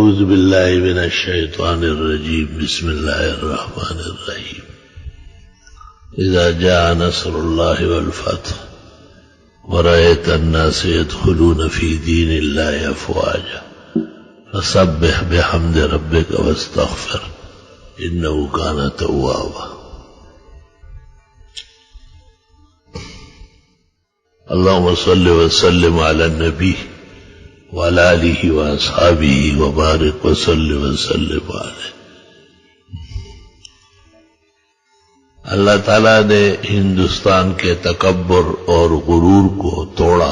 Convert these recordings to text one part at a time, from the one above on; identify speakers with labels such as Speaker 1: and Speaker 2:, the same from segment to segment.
Speaker 1: اعوذ باللہ من الشیطان الرجیم بسم اللہ الرحمن الرحیم اذا جاء نصر اللہ والفتح ورأيت الناس يدخلون في دين الله أفواجا فسبح بحمد ربك واستغفر إنه كان توابا. اللهم صل وسلم على النبي وعلى آله وأصحابه وبارك وسلم عليه. اللہ تعالیٰ نے ہندوستان کے تکبر اور غرور کو توڑا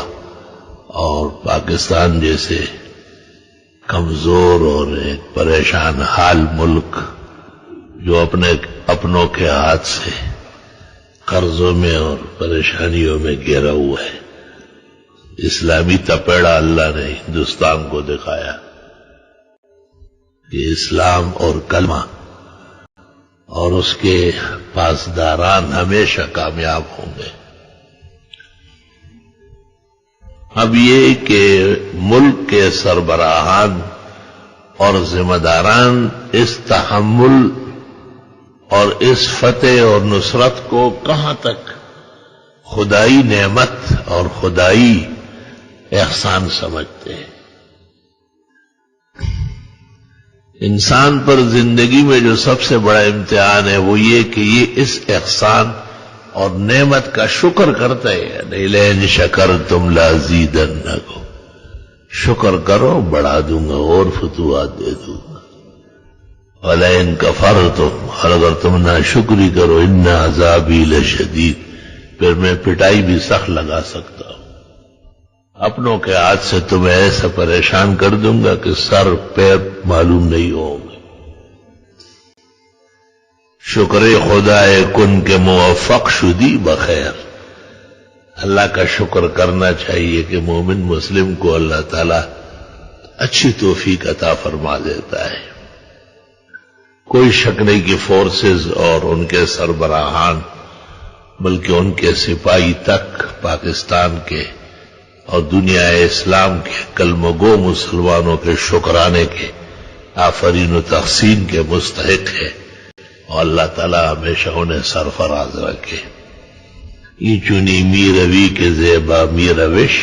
Speaker 1: اور پاکستان جیسے کمزور اور ایک پریشان حال ملک جو اپنوں کے ہاتھ سے قرضوں میں اور پریشانیوں میں گھیرا ہوا ہے، اسلامی تپیڑا اللہ نے ہندوستان کو دکھایا کہ اسلام اور کلمہ اور اس کے پاسداران ہمیشہ کامیاب ہوں گے. اب یہ کہ ملک کے سربراہان اور ذمہ داران اس تحمل اور اس فتح اور نصرت کو کہاں تک خدائی نعمت اور خدائی احسان سمجھتے ہیں. انسان پر زندگی میں جو سب سے بڑا امتحان ہے وہ یہ کہ یہ اس احسان اور نعمت کا شکر کرتا ہے. لئن شکرتم لازیدنکم، شکر کرو بڑھا دوں گا اور فتوحات دے دوں گا. ولئن کفرتم، اور اگر تم ناشکری کرو ان عذابی لشدید، پھر میں پٹائی بھی سخت لگا سکتا ہوں. اپنوں کے ہاتھ سے تمہیں ایسا پریشان کر دوں گا کہ سر پیر معلوم نہیں ہوں گے. شکر خدا کن کے موفق شدی بخیر. اللہ کا شکر کرنا چاہیے کہ مومن مسلم کو اللہ تعالی اچھی توفیق عطا فرما دیتا ہے. کوئی شک نہیں کہ فورسز اور ان کے سربراہان بلکہ ان کے سپاہی تک پاکستان کے اور دنیا اسلام کے کلمہ گو مسلمانوں کے شکرانے کے آفرین و تحسین کے مستحق ہے، اور اللہ تعالیٰ ہمیشہ انہیں سرفراز رکھے. یہ چنی می روی کے زیبا می روش،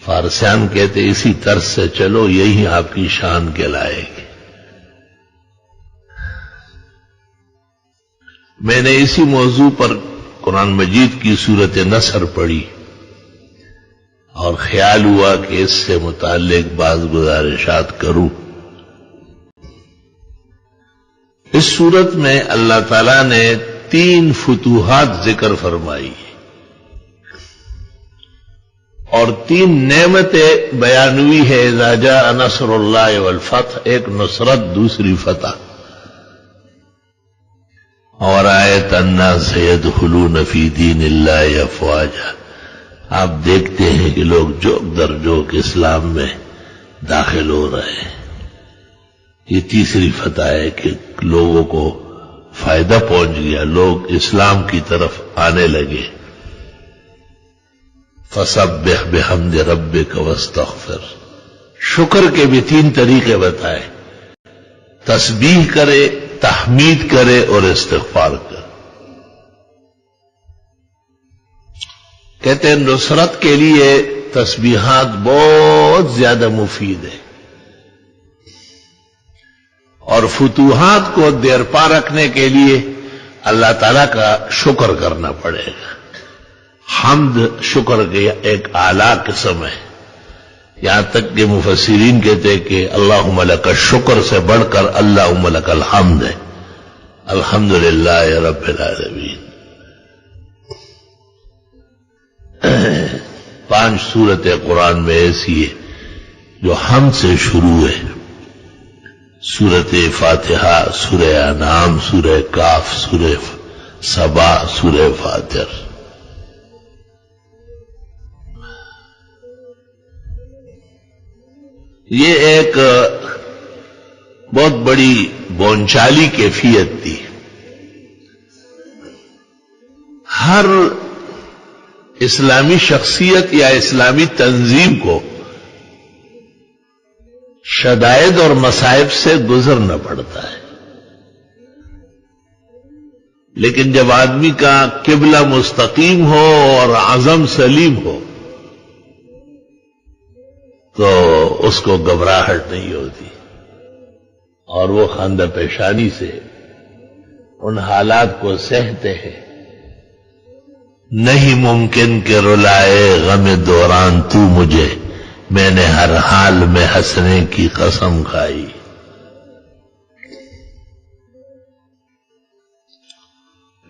Speaker 1: فارسیان کہتے اسی طرز سے چلو یہی آپ کی شان کہلائے گی. میں نے اسی موضوع پر قرآن مجید کی سورت نصر پڑھی اور خیال ہوا کہ اس سے متعلق بعض گزارشات کروں. اس صورت میں اللہ تعالیٰ نے 3 فتوحات ذکر فرمائی اور 3 نعمتیں بیان ہوئی ہے. اذا جاء نصر اللہ والفتح، ایک نصرت، دوسری فتح. اور آیت الناس يدخلون فی دین اللہ افواجا، آپ دیکھتے ہیں کہ لوگ جوک در جوک اسلام میں داخل ہو رہے ہیں. یہ تیسری فتح ہے کہ لوگوں کو فائدہ پہنچ گیا، لوگ اسلام کی طرف آنے لگے. فسبح بحمد ربک واستغفر، شکر کے بھی 3 طریقے بتائے، تسبیح کرے، تحمید کرے اور استغفار کرے. کہتے ہیں نصرت کے لیے تسبیحات بہت زیادہ مفید ہے، اور فتوحات کو دیر پا رکھنے کے لیے اللہ تعالیٰ کا شکر کرنا پڑے گا. حمد شکر کے ایک اعلیٰ قسم ہے. یہاں تک کہ مفسرین کہتے ہیں کہ اللہم لک الشکر سے بڑھ کر اللہم لک الحمد ہے. الحمدللہ رب العالمین. 5 سورتیں قرآن میں ایسی ہے جو حمد سے شروع ہے. سورت فاتحہ، سورہ انعام، سورہ کاف، سورہ سبا، سورہ فاتر. یہ ایک بہت بڑی بونچالی کیفیت تھی. ہر اسلامی شخصیت یا اسلامی تنظیم کو شدائد اور مصائب سے گزرنا پڑتا ہے، لیکن جب آدمی کا قبلہ مستقیم ہو اور عزم سلیم ہو تو اس کو گھبراہٹ نہیں ہوتی اور وہ خندہ پیشانی سے ان حالات کو سہتے ہیں۔ نہیں ممکن کہ رلائے غم دوران تو مجھے، میں نے ہر حال میں ہنسنے کی قسم کھائی۔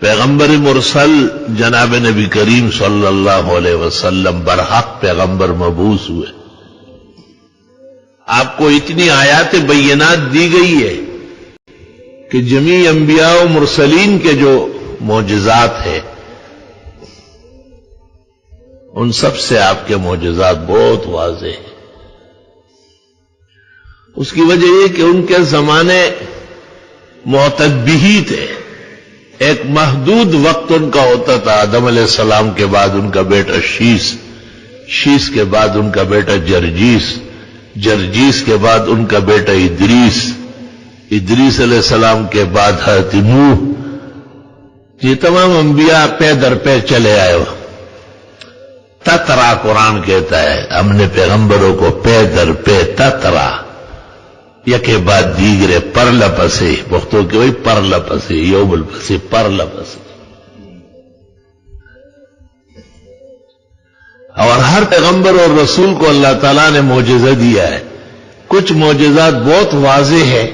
Speaker 1: پیغمبر مرسل جناب نبی کریم صلی اللہ علیہ وسلم برحق پیغمبر مبعوث ہوئے، آپ کو اتنی آیات بینات دی گئی ہے کہ جمیع انبیاء و مرسلین کے جو معجزات ہیں ان سب سے آپ کے معجزات بہت واضح ہیں۔ اس کی وجہ یہ کہ ان کے زمانے معتدبی تھے، ایک محدود وقت ان کا ہوتا تھا۔ آدم علیہ السلام کے بعد ان کا بیٹا شیس، شیس کے بعد ان کا بیٹا جرجیس، جرجیس کے بعد ان کا بیٹا ادریس، ادریس علیہ السلام کے بعد حضرت نوح۔ یہ تمام انبیاء پے در پے چلے آئے ہو۔ تترا قرآن کہتا ہے، ہم نے پیغمبروں کو پے در پے تترا یکے بعد دیگرے پر لپسے، پختو کہ وہی پر لپسے، یوم الپسے پر لپسے، اور ہر پیغمبر اور رسول کو اللہ تعالیٰ نے معجزہ دیا ہے۔ کچھ معجزات بہت واضح ہے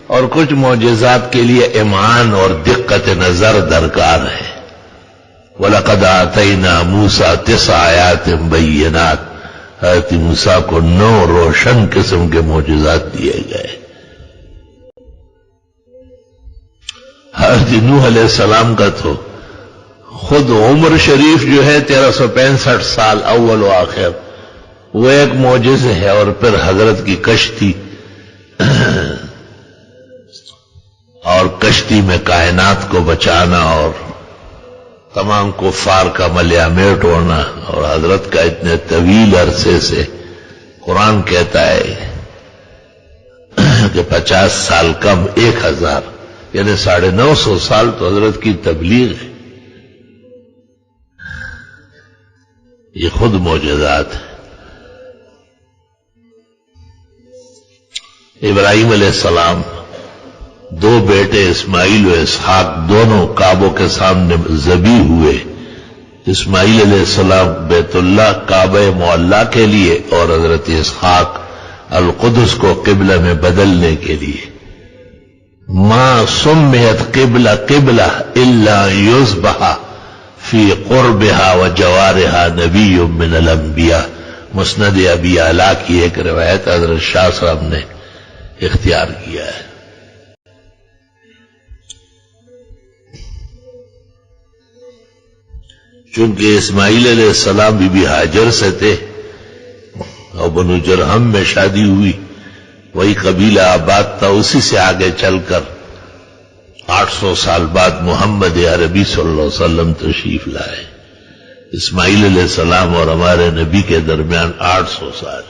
Speaker 1: اور کچھ معجزات کے لیے امعان اور دقت نظر درکار ہے۔ وَلَقَدْ آتَيْنَا مُوسَىٰ 9 آیات بینات، حضرت موسیٰ کو 9 روشن قسم کے معجزات دیے گئے۔ حضرت نوح علیہ السلام کا تو خود عمر شریف جو ہے 1365 سال اول و آخر، وہ ایک معجزہ ہے، اور پھر حضرت کی کشتی اور کشتی میں کائنات کو بچانا اور تمام کفار کا ملیامیٹ ہونا، اور حضرت کا اتنے طویل عرصے سے قرآن کہتا ہے کہ 50 سال کم 1000 یعنی 950 سال تو حضرت کی تبلیغ ہے۔ یہ خود معجزات ہے۔ ابراہیم علیہ السلام 2 بیٹے اسماعیل و اسحاق دونوں کعبوں کے سامنے ذبح ہوئے۔ اسماعیل علیہ السلام بیت اللہ کعبہ معلیٰ کے لیے، اور حضرت اسحاق القدس کو قبلہ میں بدلنے کے لیے۔ ما سمیت قبلہ قبلہ الا یذبح فی قربها و جوارها نبی من الانبیاء، مسند ابی اعلیٰ کی ایک روایت حضرت شاہ صاحب نے اختیار کیا ہے۔ چونکہ اسماعیل علیہ السلام بی بی ہاجر سے تھے اور بنو جرہم میں شادی ہوئی، وہی قبیلہ آباد تھا، اسی سے آگے چل کر 800 سال بعد محمد عربی صلی اللہ علیہ وسلم تشریف لائے۔ اسماعیل علیہ السلام اور ہمارے نبی کے درمیان 800 سال،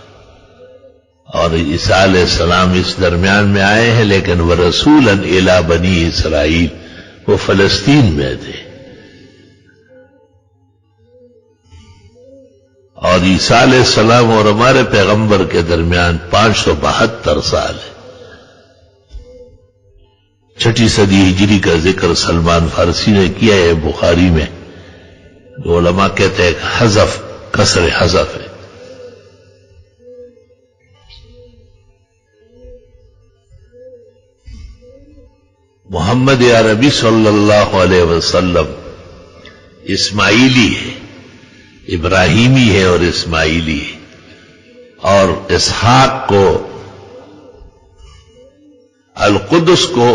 Speaker 1: اور عیسیٰ علیہ السلام اس درمیان میں آئے ہیں، لیکن وہ رسولاً الی بنی اسرائیل، وہ فلسطین میں تھے، اور عیسیٰ علیہ السلام اور ہمارے پیغمبر کے درمیان 572 سال ہے۔ 6 صدی ہجری کا ذکر سلمان فارسی نے کیا ہے بخاری میں، علماء کہتے ہیں حذف، کسر حذف ہے۔ محمد عربی صلی اللہ علیہ وسلم اسماعیلی ہے، ابراہیمی ہے اور اسماعیلی ہے، اور اسحاق کو القدس کو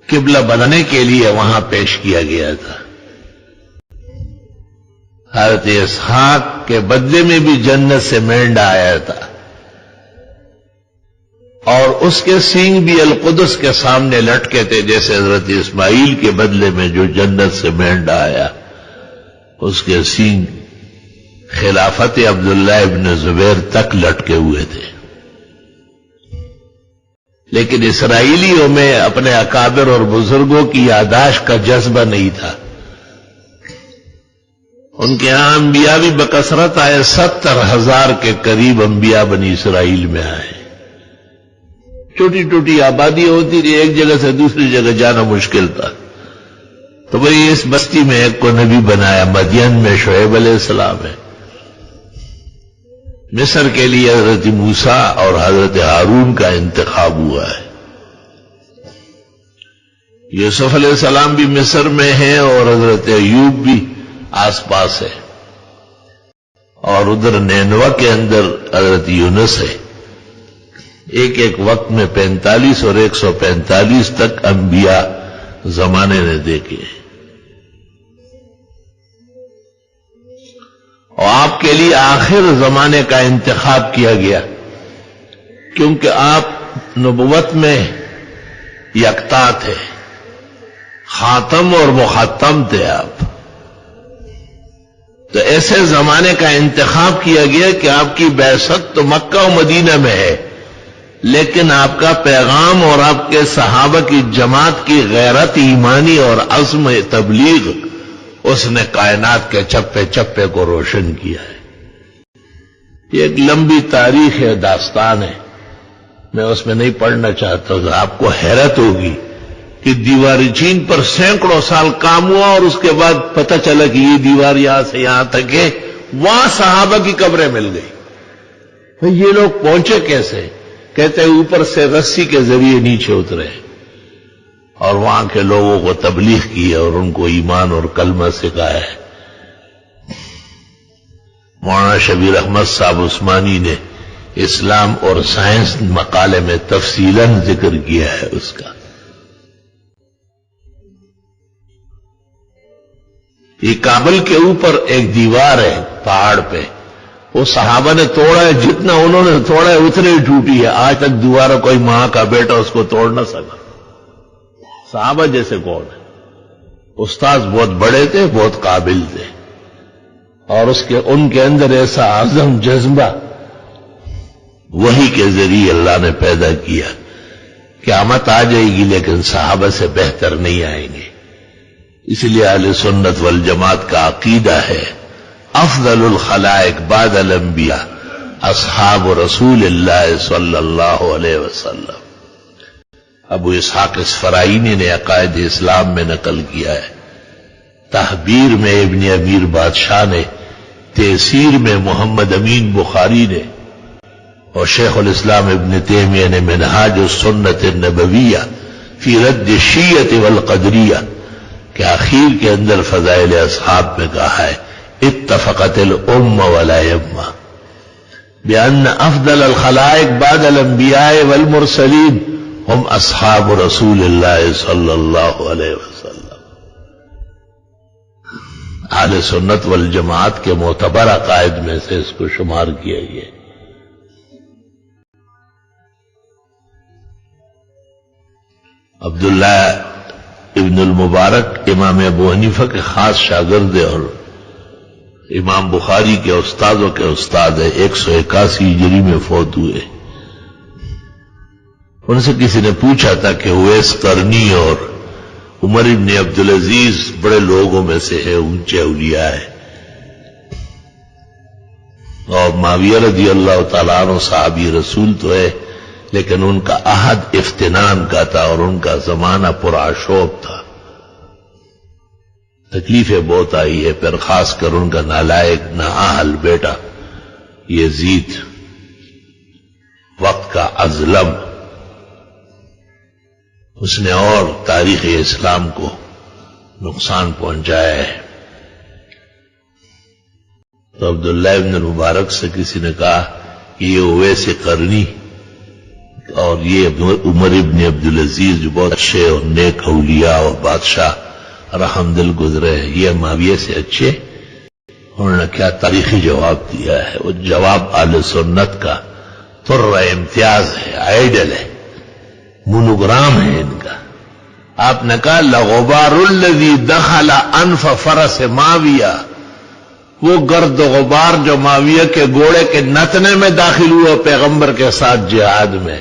Speaker 1: قبلہ بنانے کے لیے وہاں پیش کیا گیا تھا۔ حضرت اسحاق کے بدلے میں بھی جنت سے مینڈا آیا تھا، اور اس کے سینگ بھی القدس کے سامنے لٹکے تھے، جیسے حضرت اسماعیل کے بدلے میں جو جنت سے مینڈا آیا اس کے سینگ خلافت عبداللہ ابن زبیر تک لٹکے ہوئے تھے۔ لیکن اسرائیلیوں میں اپنے اکابر اور بزرگوں کی یاداشت کا جذبہ نہیں تھا. ان کے ہاں انبیاء بھی بکثرت آئے، 70,000 کے قریب انبیاء بنی اسرائیل میں آئے. چھوٹی چھوٹی آبادی ہوتی تھی، ایک جگہ سے دوسری جگہ جانا مشکل تھا. تو بھئی اس بستی میں ایک کو نبی بنایا. مدین میں شعیب علیہ السلام ہے. مصر کے لیے حضرت موسیٰ اور حضرت ہارون کا انتخاب ہوا ہے. یوسف علیہ السلام بھی مصر میں ہیں اور حضرت ایوب بھی آس پاس ہے، اور ادھر نینوا کے اندر حضرت یونس ہے. ایک ایک وقت میں 45 اور 145 تک انبیاء زمانے نے دیکھے. اور آپ کے لیے آخر زمانے کا انتخاب کیا گیا، کیونکہ آپ نبوت میں یکتا تھے، خاتم اور مختم تھے آپ. تو ایسے زمانے کا انتخاب کیا گیا کہ آپ کی بعثت تو مکہ و مدینہ میں ہے، لیکن آپ کا پیغام اور آپ کے صحابہ کی جماعت کی غیرت ایمانی اور عزم تبلیغ اس نے کائنات کے چپے چپے کو روشن کیا ہے. یہ ایک لمبی تاریخ ہے، داستان ہے، میں اس میں نہیں پڑھنا چاہتا. آپ کو حیرت ہوگی کہ دیوار چین پر سینکڑوں سال کام ہوا اور اس کے بعد پتہ چلا کہ یہ دیوار یہاں سے یہاں تک ہے. وہاں صحابہ کی قبریں مل گئی. یہ لوگ پہنچے کیسے؟ کہتے ہیں اوپر سے رسی کے ذریعے نیچے اترے اور وہاں کے لوگوں کو تبلیغ کی اور ان کو ایمان اور کلمہ سکھایا ہے. مولانا شبیر احمد صاحب عثمانی نے اسلام اور سائنس مقالے میں تفصیلاً ذکر کیا ہے اس کا. یہ کابل کے اوپر ایک دیوار ہے پہاڑ پہ، وہ صحابہ نے توڑا ہے، جتنا انہوں نے توڑا ہے اتنے ہی ٹوٹی ہے. آج تک دوبارہ کوئی ماں کا بیٹا اس کو توڑ نہ سکا. صحابہ جیسے کون ہے؟ استاذ بہت بڑے تھے، بہت قابل تھے، اور ان کے اندر ایسا عزم جذبہ وحی کے ذریعے اللہ نے پیدا کیا. قیامت آ جائے گی لیکن صحابہ سے بہتر نہیں آئیں گے. اس لیے اہل سنت والجماعت کا عقیدہ ہے افضل الخلائق بعد الانبیاء اصحاب رسول اللہ صلی اللہ علیہ وسلم. ابو اسحاق اسفرائینی نے عقائد اسلام میں نقل کیا ہے. تحبیر میں ابن امیر بادشاہ نے، تیسیر میں محمد امین بخاری نے، اور شیخ الاسلام ابن تیمیہ نے منہاج السنت النبویہ فی رد الشیعۃ والقدریہ کہ آخر کے اندر فضائل اصحاب میں کہا ہے اتفقت الامہ والائمہ بأن افضل الخلائق بعد الانبیاء والمرسلین ہم اصحاب رسول اللہ صلی اللہ علیہ وسلم. اہل سنت والجماعت کے معتبر عقائد میں سے اس کو شمار کیا گیا. عبداللہ ابن المبارک امام ابو حنیفہ کے خاص شاگرد اور امام بخاری کے استادوں کے استاد ہیں. 181 ہجری میں فوت ہوئے. ان سے کسی نے پوچھا تھا کہ اویس قرنی اور عمر ابن عبدالعزیز بڑے لوگوں میں سے ہے، اونچے اولیاء ہے، اور معاویہ رضی اللہ تعالیٰ عنہ صحابی رسول تو ہے، لیکن ان کا عہد افتنان کا تھا اور ان کا زمانہ پرآشوب تھا. تکلیفیں بہت آئی ہے. پھر خاص کر ان کا نالائق نااہل بیٹا یزید، وقت کا ازلم، اس نے اور تاریخ اسلام کو نقصان پہنچایا ہے. تو عبداللہ ابن المبارک سے کسی نے کہا کہ یہ اویس قرنی اور یہ عمر ابن عبدالعزیز جو بہت اچھے اور نیک اولیاء اور بادشاہ رحم دل گزرے، یہ معاویہ سے اچھے؟ انہوں نے کیا تاریخی جواب دیا ہے. وہ جواب اہل سنت کا طر امتیاز ہے، آئیڈل ہے، مونوگرام ہے ان کا. آپ نے کہا لغبار الذی دخل انف فرس معاویہ، وہ گرد و غبار جو معاویہ کے گھوڑے کے نتنے میں داخل ہوا پیغمبر کے ساتھ جہاد میں،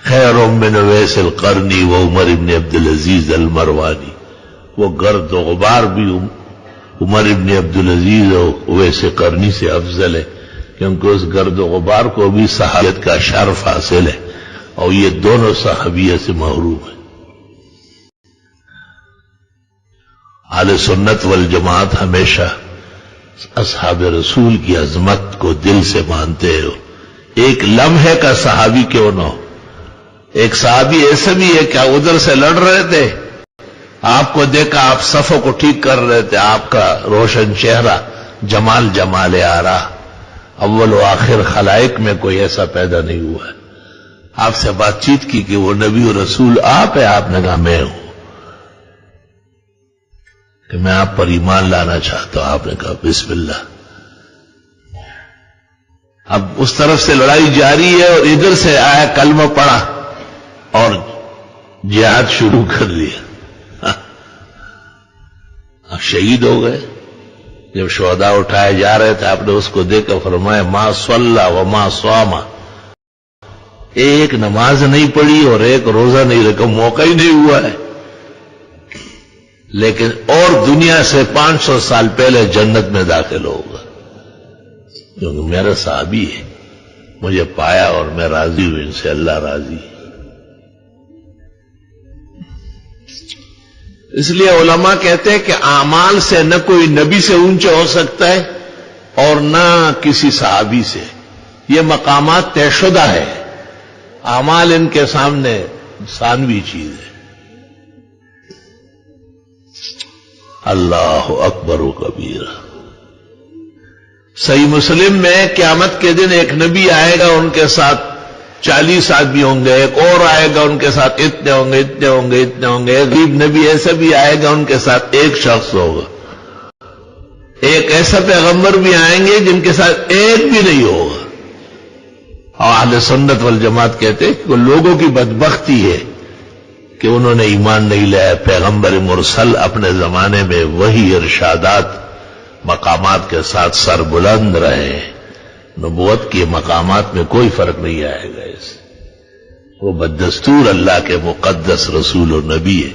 Speaker 1: خیر من اویس القرنی و عمر ابن عبدالعزیز المروانی. وہ گرد و غبار بھی عمر ابن عبدالعزیز اور اویس قرنی سے افضل ہے، کیونکہ اس گرد و غبار کو بھی صحابیت کا شرف حاصل ہے، اور یہ دونوں صحابیت سے محروم ہیں. اہل سنت والجماعت ہمیشہ اصحاب رسول کی عظمت کو دل سے مانتے ہو. ایک لمحے کا صحابی کیوں نہ ہو. ایک صحابی ایسے بھی ہے کہ ادھر سے لڑ رہے تھے، آپ کو دیکھا، آپ صفوں کو ٹھیک کر رہے تھے، آپ کا روشن چہرہ جمال آ رہا. اول و آخر خلائق میں کوئی ایسا پیدا نہیں ہوا ہے. آپ سے بات چیت کی کہ وہ نبی و رسول آپ ہے. آپ نے کہا میں ہوں، کہ میں آپ پر ایمان لانا چاہتا ہوں. آپ نے کہا بسم اللہ. اب اس طرف سے لڑائی جاری ہے اور ادھر سے آیا، کلمہ پڑا اور جہاد شروع کر لیا. اب شہید ہو گئے. جب شہداء اٹھائے جا رہے تھے، آپ نے اس کو دیکھ کر فرمایا ما صلی و ما صام. ایک نماز نہیں پڑھی اور ایک روزہ نہیں رکھا، موقع ہی نہیں ہوا ہے، لیکن اور دنیا سے 500 سال پہلے جنت میں داخل ہوگا، کیونکہ میرا صحابی ہے. مجھے پایا اور میں راضی ہوں، ان سے اللہ راضی ہے. اس لیے علماء کہتے ہیں کہ اعمال سے نہ کوئی نبی سے اونچا ہو سکتا ہے اور نہ کسی صحابی سے. یہ مقامات طے شدہ ہے. اعمال ان کے سامنے ثانوی چیز ہے. اللہ اکبر و کبیرہ. صحیح مسلم میں قیامت کے دن ایک نبی آئے گا، ان کے ساتھ 40 آدمی ہوں گے. ایک اور آئے گا، ان کے ساتھ اتنے ہوں گے، اتنے ہوں گے، اتنے ہوں گے. ایک غریب نبی ایسا بھی آئے گا، ان کے ساتھ ایک شخص ہوگا. ایک ایسا پیغمبر بھی آئیں گے جن کے ساتھ ایک بھی نہیں ہوگا. اور اہل سنت والجماعت کہتے ہیں کہ لوگوں کی بدبختی ہے کہ انہوں نے ایمان نہیں لایا. پیغمبر مرسل اپنے زمانے میں وہی ارشادات مقامات کے ساتھ سر بلند رہے. نبوت کے مقامات میں کوئی فرق نہیں آئے گا. اس وہ بدستور اللہ کے مقدس رسول و نبی ہے،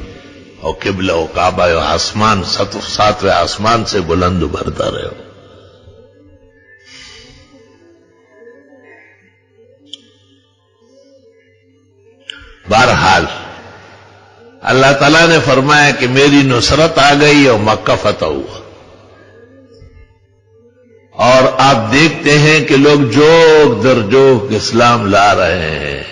Speaker 1: اور قبلہ و کعبہ و آسمان 7ویں آسمان سے بلند ابھرتا رہے. بہرحال اللہ تعالیٰ نے فرمایا کہ میری نصرت آ گئی اور مکہ فتح ہوا. اور آپ دیکھتے ہیں کہ لوگ جوک در جوک اسلام لا رہے ہیں.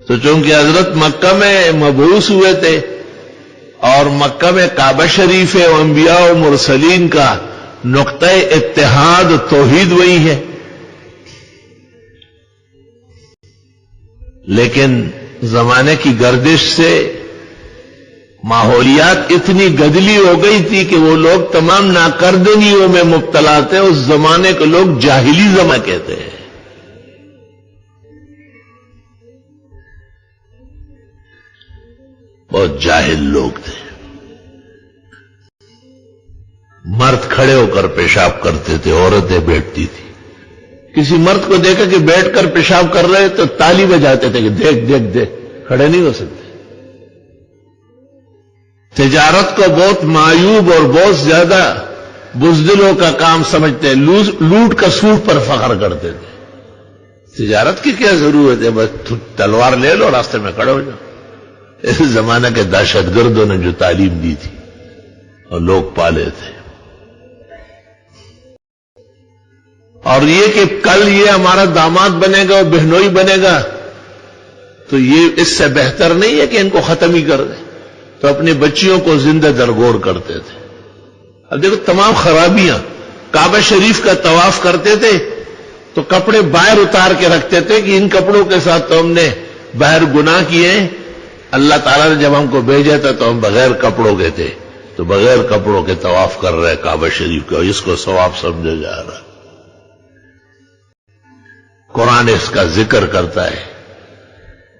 Speaker 1: تو چونکہ حضرت مکہ میں مبعوث ہوئے تھے اور مکہ میں کعبہ شریف ہے، انبیاء و مرسلین کا نقطہ اتحاد توحید وہی ہے. لیکن زمانے کی گردش سے ماحولیات اتنی گدلی ہو گئی تھی کہ وہ لوگ تمام ناکردگیوں میں مبتلا تھے. اس زمانے کے لوگ جاہلی زمانہ کہتے ہیں. بہت جاہل لوگ تھے. مرد کھڑے ہو کر پیشاب کرتے تھے، عورتیں بیٹھتی تھی. کسی مرد کو دیکھا کہ بیٹھ کر پیشاب کر رہے تو تالی بجاتے تھے کہ دیکھ دیکھ دیکھ. کھڑے نہیں ہو سکتے. تجارت کو بہت معیوب اور بہت زیادہ بزدلوں کا کام سمجھتے ہیں. لوٹ کا سوٹ پر فخر کرتے تھے. تجارت کی کیا ضرورت ہے، بس تلوار لے لو، راستے میں کھڑے ہو جاؤ. اس زمانہ کے دہشت گردوں نے جو تعلیم دی تھی اور لوگ پالے تھے. اور یہ کہ کل یہ ہمارا داماد بنے گا اور بہنوئی بنے گا، تو یہ اس سے بہتر نہیں ہے کہ ان کو ختم ہی کر دیں. تو اپنی بچیوں کو زندہ درگور کرتے تھے. اب دیکھو تمام خرابیاں. کعبہ شریف کا طواف کرتے تھے تو کپڑے باہر اتار کے رکھتے تھے کہ ان کپڑوں کے ساتھ تو ہم نے باہر گناہ کیے. اللہ تعالیٰ نے جب ہم کو بھیجا تھا تو ہم بغیر کپڑوں کے تھے، تو بغیر کپڑوں کے طواف کر رہے کعبہ شریف کا. اس کو ثواب سمجھا جا رہا. قرآن اس کا ذکر کرتا ہے.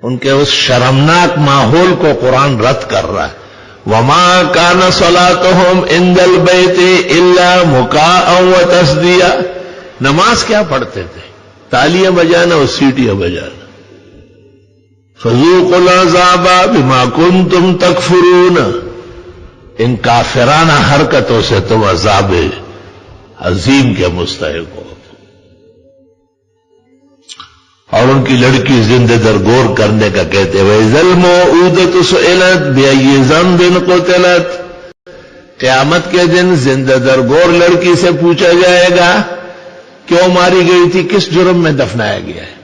Speaker 1: ان کے اس شرمناک ماحول کو قرآن رد کر رہا ہے. وما کان صلاتهم عند البیت الا مکاء و تصدیہ. نماز کیا پڑھتے تھے؟ تالیاں بجانا اور سیٹیاں بجانا. فذوقوا العذاب بما کنتم تکفرون، ان کافرانہ حرکتوں سے تم عذاب عظیم کے مستحق ہو. اور ان کی لڑکی زندہ درگور کرنے کا کہتے ہوئے وَإِذَا الْمَوْءُودَةُ سُئِلَتْ بِأَيِّ ذَنبٍ قُتِلَتْ، قیامت کے دن زندہ درگور لڑکی سے پوچھا جائے گا کیوں ماری گئی تھی، کس جرم میں دفنایا گیا ہے.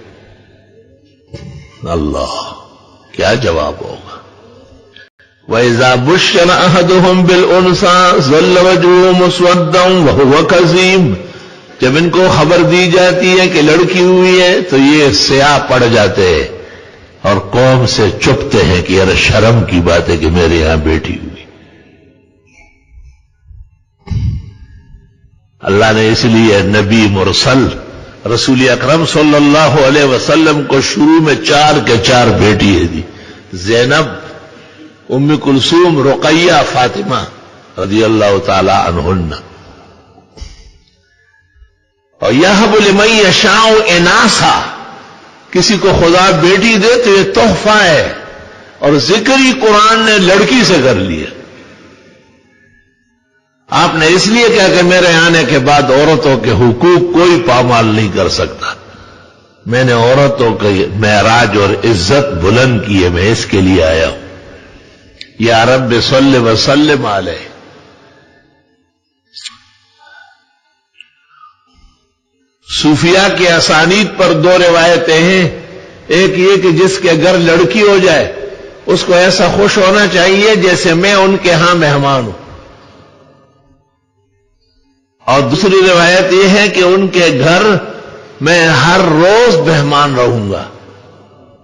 Speaker 1: اللہ کیا جواب ہوگا. وَإِذَا بُشِّرَ أَحَدُهُم بِالْأُنثَىٰ ظَلَّ وَجْهُهُ مُسْوَدًّا وَهُوَ كَظِيمٌ، جب ان کو خبر دی جاتی ہے کہ لڑکی ہوئی ہے تو یہ سیاہ پڑ جاتے ہیں اور قوم سے چپتے ہیں کہ یار شرم کی بات ہے کہ میرے یہاں بیٹی ہوئی. اللہ نے اس لیے نبی مرسل رسول اکرم صلی اللہ علیہ وسلم کو شروع میں 4 کے 4 بیٹیاں دی، زینب، ام کلثوم، رقیہ، فاطمہ رضی اللہ تعالی عنہن. اور یہب لمن یشاء اناثا، کسی کو خدا بیٹی دے تو یہ تحفہ ہے، اور ذکر ہی قرآن نے لڑکی سے کر لیا. آپ نے اس لیے کہا کہ میرے آنے کے بعد عورتوں کے حقوق کوئی پامال نہیں کر سکتا. میں نے عورتوں کے معراج اور عزت بلند کی ہے، میں اس کے لیے آیا ہوں. یا رب صلی وسلم علیہ. صوفیاء کے اسانید پر 2 روایتیں ہیں. ایک یہ کہ جس کے گھر لڑکی ہو جائے اس کو ایسا خوش ہونا چاہیے جیسے میں ان کے ہاں مہمان ہوں. اور دوسری روایت یہ ہے کہ ان کے گھر میں ہر روز مہمان رہوں گا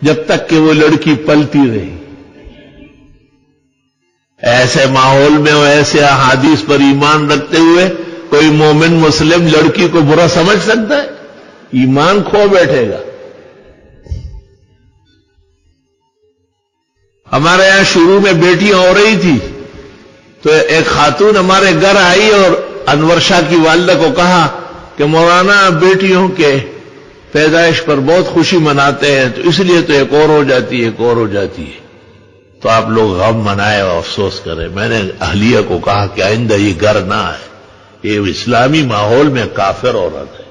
Speaker 1: جب تک کہ وہ لڑکی پلتی رہی. ایسے ماحول میں اور ایسے احادیث پر ایمان رکھتے ہوئے کوئی مومن مسلم لڑکی کو برا سمجھ سکتا ہے؟ ایمان کھو بیٹھے گا. ہمارے یہاں شروع میں بیٹیاں ہو رہی تھی تو ایک خاتون ہمارے گھر آئی اور انور شاہ کی والدہ کو کہا کہ مولانا بیٹیوں کے پیدائش پر بہت خوشی مناتے ہیں تو اس لیے تو ایک اور ہو جاتی ہے، ایک اور ہو جاتی ہے، تو آپ لوگ غم منائے اور افسوس کریں. میں نے اہلیہ کو کہا کہ آئندہ یہ گھر نہ آئے، یہ اسلامی ماحول میں کافر عورت ہے،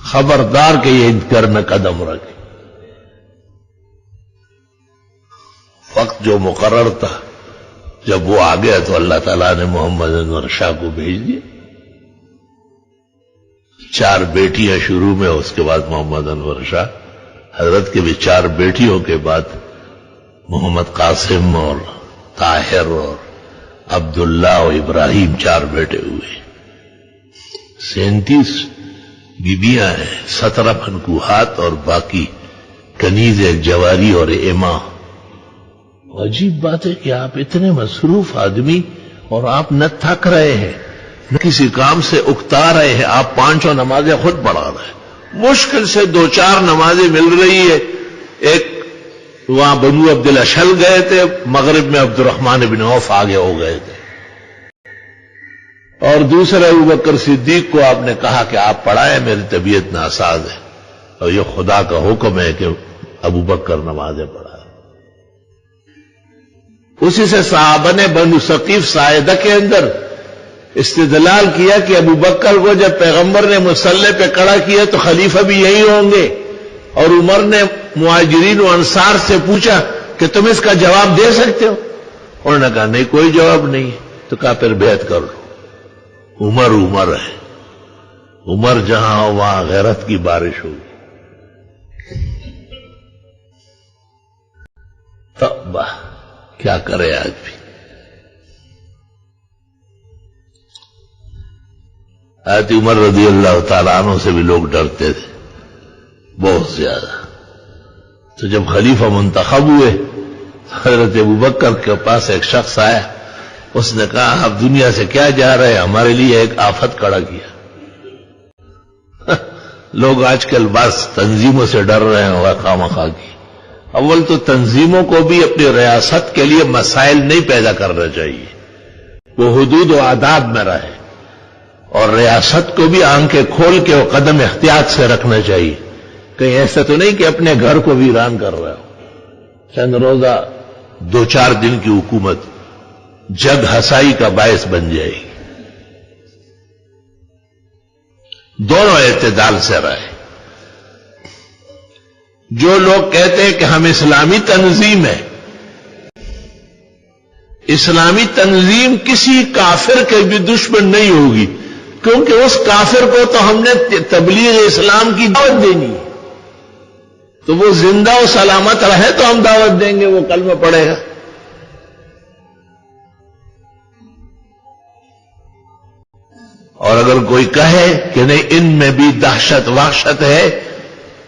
Speaker 1: خبردار کہ یہ گھر میں قدم رکھے. وقت جو مقرر تھا جب وہ آ گیا تو اللہ تعالیٰ نے محمد انور شاہ کو بھیج دیا. 4 بیٹیاں شروع میں، اس کے بعد محمد انور شاہ. حضرت کے بھی 4 بیٹیوں کے بعد محمد قاسم اور طاہر اور عبداللہ اور ابراہیم 4 بیٹے ہوئے. 37 بیبیاں ہیں، 17 منکوحات اور باقی کنیز، جواری اور ایما. عجیب بات ہے کہ آپ اتنے مصروف آدمی اور آپ نہ تھک رہے ہیں نہ کسی کام سے اکتا رہے ہیں. آپ 5 نمازیں خود پڑھا رہے ہیں. مشکل سے 2-4 نمازیں مل رہی ہے. ایک وہاں بنو عبد الاشل گئے تھے، مغرب میں عبد الرحمن بن عوف آگے ہو گئے تھے، اور دوسرے ابوبکر صدیق کو آپ نے کہا کہ آپ پڑھائیں، میری طبیعت ناساز ہے، اور یہ خدا کا حکم ہے کہ ابوبکر نمازیں پڑھائیں. اسی سے صحابہ نے بنو ثقیف ساعدہ کے اندر استدلال کیا کہ ابوبکر کو جب پیغمبر نے مصلی پہ کھڑا کیا تو خلیفہ بھی یہی ہوں گے. اور عمر نے مہاجرین و انصار سے پوچھا کہ تم اس کا جواب دے سکتے ہو؟ انہوں نے کہا نہیں، کوئی جواب نہیں. تو کہا پھر بیعت کر لو. عمر ہے، عمر جہاں ہو وہاں غیرت کی بارش ہوگی. توبہ کیا کرے آج بھی. حضرت عمر رضی اللہ تعالیٰ عنہ سے بھی لوگ ڈرتے تھے بہت زیادہ. تو جب خلیفہ منتخب ہوئے حضرت ابوبکر کے پاس ایک شخص آیا، اس نے کہا آپ دنیا سے کیا جا رہے ہیں، ہمارے لیے ایک آفت کھڑا کیا. لوگ آج کل بس تنظیموں سے ڈر رہے ہیں خواہ مخواہ کی. اول تو تنظیموں کو بھی اپنی ریاست کے لیے مسائل نہیں پیدا کرنا چاہیے، وہ حدود و آداب میں رہے. اور ریاست کو بھی آنکھیں کھول کے وہ قدم احتیاط سے رکھنا چاہیے. کہیں ایسا تو نہیں کہ اپنے گھر کو ویران کر رہا ہو. چند روزہ 2-4 دن کی حکومت جگ ہسائی کا باعث بن جائے گی. دونوں اعتدال سے رہے. جو لوگ کہتے ہیں کہ ہم اسلامی تنظیم ہیں، اسلامی تنظیم کسی کافر کے بھی دشمن نہیں ہوگی، کیونکہ اس کافر کو تو ہم نے تبلیغ اسلام کی دعوت دینی ہے. تو وہ زندہ و سلامت رہے تو ہم دعوت دیں گے، وہ کلمہ پڑھے گا. اور اگر کوئی کہے کہ نہیں ان میں بھی دہشت وحشت ہے،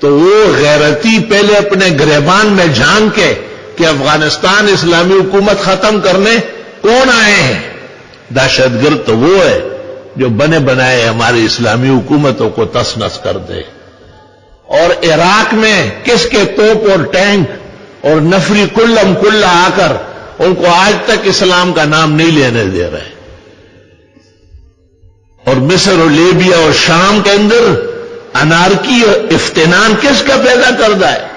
Speaker 1: تو وہ غیرتی پہلے اپنے گریبان میں جھانک کے کہ افغانستان اسلامی حکومت ختم کرنے کون آئے ہیں. دہشت گرد تو وہ ہے جو بنے بنائے ہماری اسلامی حکومتوں کو تس نس کر دے. اور عراق میں کس کے توپ اور ٹینک اور نفری کلم کلہ آ کر ان کو آج تک اسلام کا نام نہیں لینے دے رہے. اور مصر اور لیبیا اور شام کے اندر انارکی اور افتنان کس کا پیدا کرتا ہے؟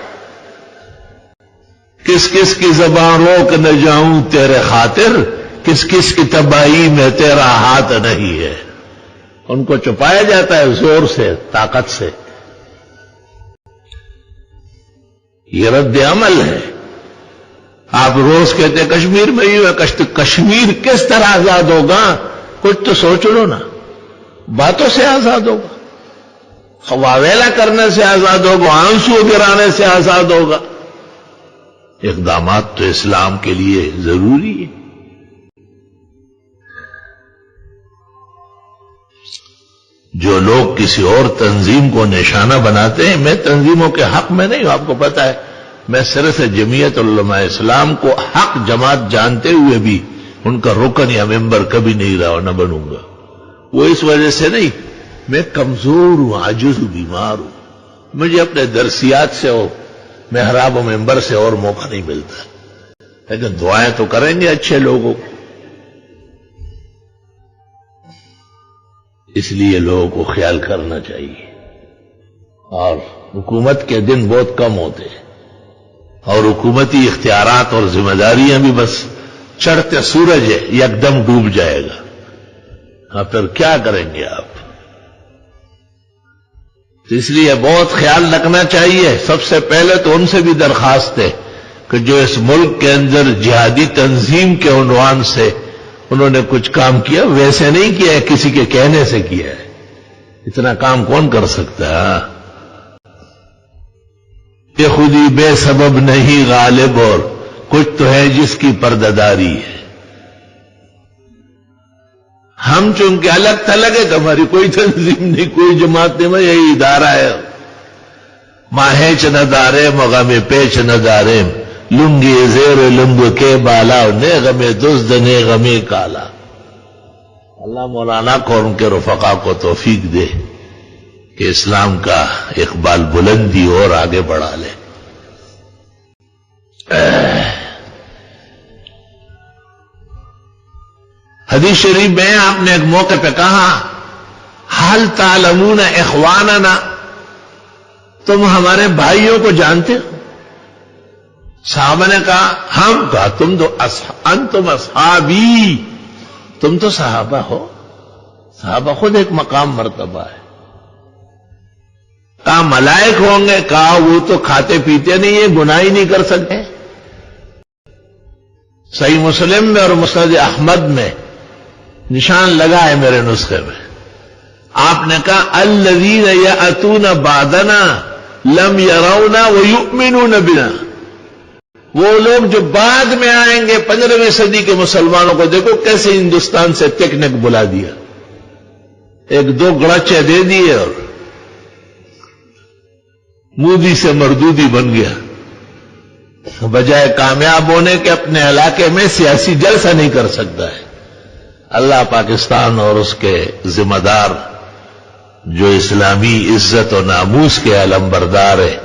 Speaker 1: کس کس کی زبان روک نہ جاؤں تیرے خاطر، کس کس کی تباہی میں تیرا ہاتھ نہیں ہے. ان کو چھپایا جاتا ہے زور سے، طاقت سے. یہ رد عمل ہے. آپ روز کہتے ہیں کشمیر میں ہی ہے، کشمیر کس طرح آزاد ہوگا؟ کچھ تو سوچ لو نا. باتوں سے آزاد ہوگا، واویلا کرنے سے آزاد ہوگا، آنسو گرانے سے آزاد ہوگا. اقدامات تو اسلام کے لیے ضروری ہے. جو لوگ کسی اور تنظیم کو نشانہ بناتے ہیں، میں تنظیموں کے حق میں نہیں ہوں، آپ کو پتا ہے. میں صرف جمعیت علماء اسلام کو حق جماعت جانتے ہوئے بھی ان کا رکن یا ممبر کبھی نہیں رہا اور نہ بنوں گا. وہ اس وجہ سے نہیں، میں کمزور ہوں، عاجز ہوں، بیمار ہوں. مجھے اپنے درسیات سے اور محراب و ممبر سے اور موقع نہیں ملتا. لیکن دعائیں تو کریں گے اچھے لوگوں کو. اس لیے لوگوں کو خیال کرنا چاہیے. اور حکومت کے دن بہت کم ہوتے ہیں، اور حکومتی اختیارات اور ذمہ داریاں بھی بس چڑھتے سورج ہے، یکدم ڈوب جائے گا. ہاں پھر کیا کریں گے آپ؟ تو اس لیے بہت خیال رکھنا چاہیے. سب سے پہلے تو ان سے بھی درخواست ہے کہ جو اس ملک کے اندر جہادی تنظیم کے عنوان سے انہوں نے کچھ کام کیا، ویسے نہیں کیا ہے، کسی کے کہنے سے کیا ہے. اتنا کام کون کر سکتا ہے؟ یہ خودی بے سبب نہیں غالب، اور کچھ تو ہے جس کی پردہ-داری ہے. ہم چونکہ الگ تھلگ ہے، ہماری کوئی تنظیم نہیں، کوئی جماعت نہیں، میں یہی ادارہ ہے. ماہے چ نہ دارے مغم پیچ نہ دارے، لنگی زیر لنگ کے بالا، نے غم دزد نے غم کالا. اللہ مولانا کو اور ان کے رفقا کو توفیق دے کہ اسلام کا اقبال بلندی اور آگے بڑھا لے. حدیث شریف میں آپ نے ایک موقع پہ کہا، حل تعلمون اخواننا، تم ہمارے بھائیوں کو جانتے ہو؟ صحابہ نے کہا ہم. کہا انتم اصحابی، تم تو صحابہ ہو. صحابہ خود ایک مقام مرتبہ ہے. کہا ملائک ہوں گے؟ کہا وہ تو کھاتے پیتے نہیں ہیں، گناہ ہی نہیں کر سکتے. صحیح مسلم میں اور مسند احمد میں نشان لگا ہے میرے نسخے میں. آپ نے کہا الذین یأتون بعدنا لم یرونا ویؤمنون بنا، وہ لوگ جو بعد میں آئیں گے 15ویں صدی کے مسلمانوں کو دیکھو کیسے ہندوستان سے پکنک بلا دیا، 1-2 گڑچے دے دیے اور مودی سے مردودی بن گیا. بجائے کامیاب ہونے کے اپنے علاقے میں سیاسی جلسہ نہیں کر سکتا ہے. اللہ پاکستان اور اس کے ذمہ دار جو اسلامی عزت و ناموس کے علم بردار ہے،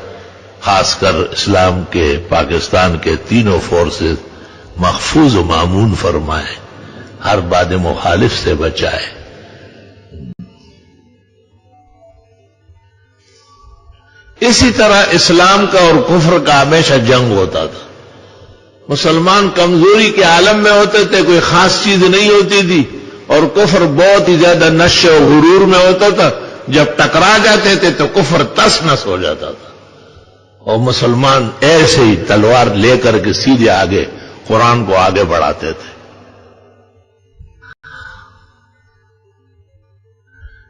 Speaker 1: خاص کر اسلام کے پاکستان کے تینوں فورسز، محفوظ و مامون فرمائے، ہر باد مخالف سے بچائے. اسی طرح اسلام کا اور کفر کا ہمیشہ جنگ ہوتا تھا. مسلمان کمزوری کے عالم میں ہوتے تھے، کوئی خاص چیز نہیں ہوتی تھی، اور کفر بہت ہی زیادہ نشے و غرور میں ہوتا تھا. جب ٹکرا جاتے تھے تو کفر تس نس ہو جاتا تھا، اور مسلمان ایسے ہی تلوار لے کر کے سیدھے آگے قرآن کو آگے بڑھاتے تھے.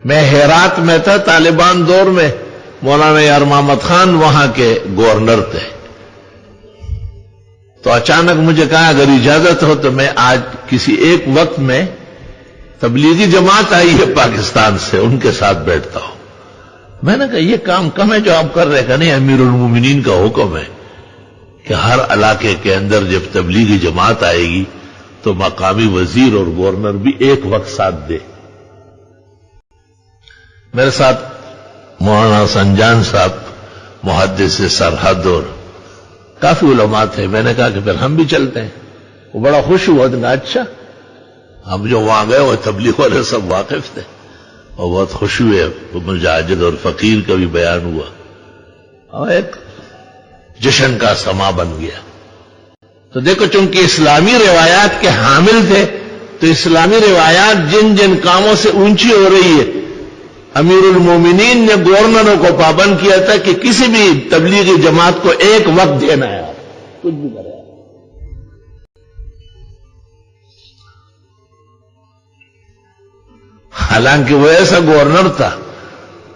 Speaker 1: میں ہیرات میں تھا طالبان دور میں، مولانا یار محمد خان وہاں کے گورنر تھے. تو اچانک مجھے کہا اگر اجازت ہو تو میں آج کسی ایک وقت میں تبلیغی جماعت آئی ہے پاکستان سے، ان کے ساتھ بیٹھتا ہوں. میں نے کہا یہ کام کم ہے جو آپ کر رہے. کہ نہیں، امیر المومنین کا حکم ہے کہ ہر علاقے کے اندر جب تبلیغی جماعت آئے گی تو مقامی وزیر اور گورنر بھی ایک وقت ساتھ دے. میرے ساتھ مولانا سنجان صاحب محدث سرحد اور کافی علماء تھے. میں نے کہا کہ پھر ہم بھی چلتے ہیں. وہ بڑا خوش ہوا. کہا اچھا. ہم جو وہاں گئے وہ تبلیغ والے سب واقف تھے اور بہت خوش ہوئے. مجاہد اور فقیر کا بھی بیان ہوا اور ایک جشن کا سما بن گیا. تو دیکھو، چونکہ اسلامی روایات کے حامل تھے تو اسلامی روایات جن جن کاموں سے اونچی ہو رہی ہے، امیر المومنین نے گورنروں کو پابند کیا تھا کہ کسی بھی تبلیغی جماعت کو ایک وقت دینا ہے، کچھ بھی کرے. حالانکہ وہ ایسا گورنر تھا،